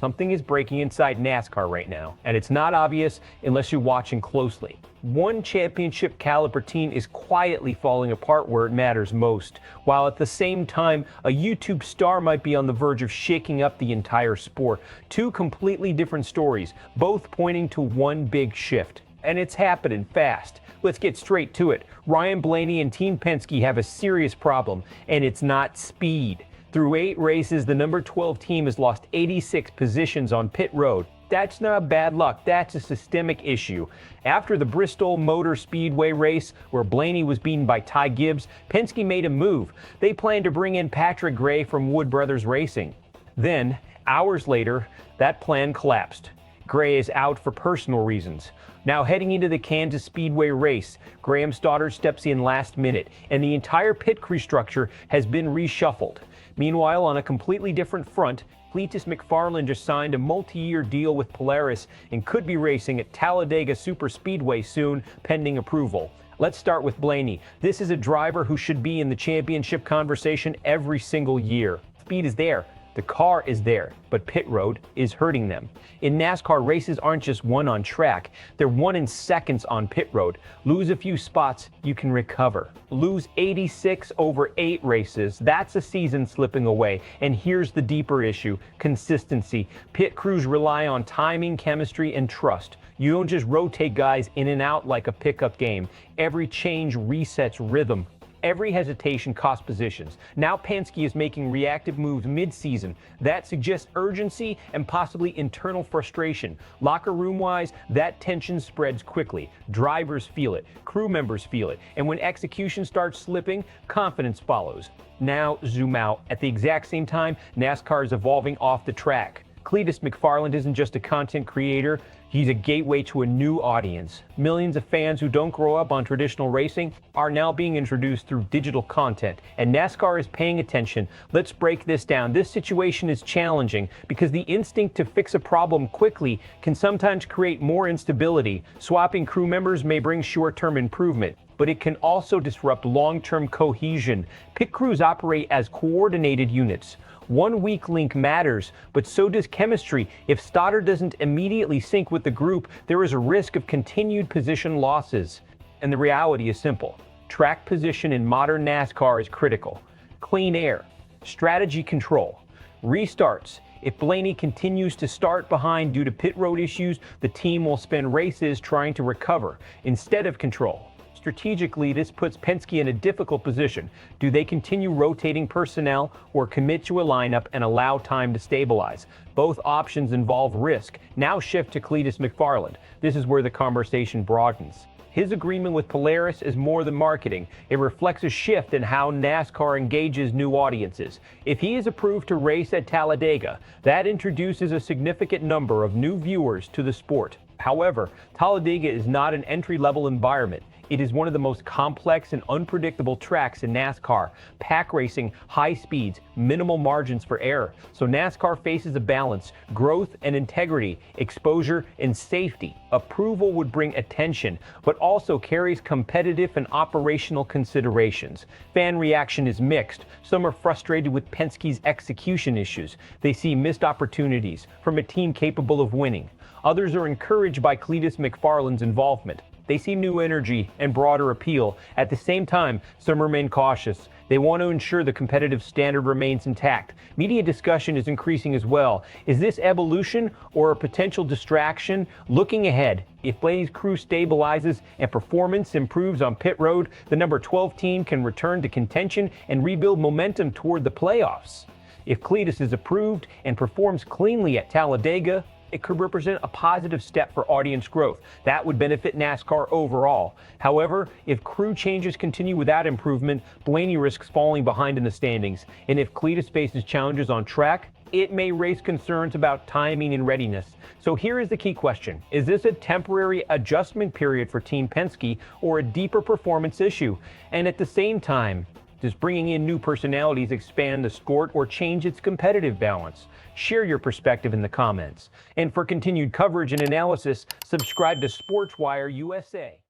Something is breaking inside NASCAR right now, and it's not obvious unless you're watching closely. One championship caliber team is quietly falling apart where it matters most, while at the same time, a YouTube star might be on the verge of shaking up the entire sport. Two completely different stories, both pointing to one big shift. And it's happening fast. Let's get straight to it. Ryan Blaney and Team Penske have a serious problem, and it's not speed. Through 8 races, the number 12 team has lost 86 positions on pit road. That's not bad luck, that's a systemic issue. After the Bristol Motor Speedway race, where Blaney was beaten by Gibbs, Penske made a move. They planned to bring in Patrick Gray from Wood Brothers Racing. Then, hours later, that plan collapsed. Gray is out for personal reasons. Now heading into the Kansas Speedway race, Graham's daughter steps in last minute, and the entire pit crew structure has been reshuffled. Meanwhile, on a completely different front, Cleetus McFarland just signed a multi-year deal with Polaris and could be racing at Talladega Superspeedway soon, pending approval. Let's start with Blaney. This is a driver who should be in the championship conversation every single year. Speed is there. The car is there, but pit road is hurting them. In NASCAR, races aren't just won on track, they're won in seconds on pit road. Lose a few spots, you can recover. Lose 86 over 8 races, that's a season slipping away. And here's the deeper issue, consistency. Pit crews rely on timing, chemistry, and trust. You don't just rotate guys in and out like a pickup game. Every change resets rhythm. Every hesitation costs positions. Now Penske is making reactive moves mid-season. That suggests urgency and possibly internal frustration. Locker room-wise, that tension spreads quickly. Drivers feel it, crew members feel it, and when execution starts slipping, confidence follows. Now zoom out. At the exact same time, NASCAR is evolving off the track. Cleetus McFarland isn't just a content creator, he's a gateway to a new audience. Millions of fans who don't grow up on traditional racing are now being introduced through digital content, and NASCAR is paying attention. Let's break this down. This situation is challenging because the instinct to fix a problem quickly can sometimes create more instability. Swapping crew members may bring short-term improvement, but it can also disrupt long-term cohesion. Pit crews operate as coordinated units. One weak link matters, but so does chemistry. If Stoddard doesn't immediately sync with the group, there is a risk of continued position losses. And the reality is simple. Track position in modern NASCAR is critical. Clean air, strategy control, restarts. If Blaney continues to start behind due to pit road issues, the team will spend races trying to recover instead of control. Strategically, this puts Penske in a difficult position. Do they continue rotating personnel or commit to a lineup and allow time to stabilize? Both options involve risk. Now shift to Cleetus McFarland. This is where the conversation broadens. His agreement with Polaris is more than marketing. It reflects a shift in how NASCAR engages new audiences. If he is approved to race at Talladega, that introduces a significant number of new viewers to the sport. However, Talladega is not an entry-level environment. It is one of the most complex and unpredictable tracks in NASCAR. Pack racing, high speeds, minimal margins for error. So NASCAR faces a balance, growth and integrity, exposure and safety. Approval would bring attention, but also carries competitive and operational considerations. Fan reaction is mixed. Some are frustrated with Penske's execution issues. They see missed opportunities from a team capable of winning. Others are encouraged by Cleetus McFarland's involvement. They see new energy and broader appeal. At the same time, some remain cautious. They want to ensure the competitive standard remains intact. Media discussion is increasing as well. Is this evolution or a potential distraction? Looking ahead, if Blaney's crew stabilizes and performance improves on pit road, the number 12 team can return to contention and rebuild momentum toward the playoffs. If Cleetus is approved and performs cleanly at Talladega, it could represent a positive step for audience growth. That would benefit NASCAR overall. However, if crew changes continue without improvement, Blaney risks falling behind in the standings. And if Cleetus faces challenges on track, it may raise concerns about timing and readiness. So here is the key question. Is this a temporary adjustment period for Team Penske or a deeper performance issue? And at the same time, does bringing in new personalities expand the sport or change its competitive balance? Share your perspective in the comments. And for continued coverage and analysis, subscribe to SPORTSWIRE USA.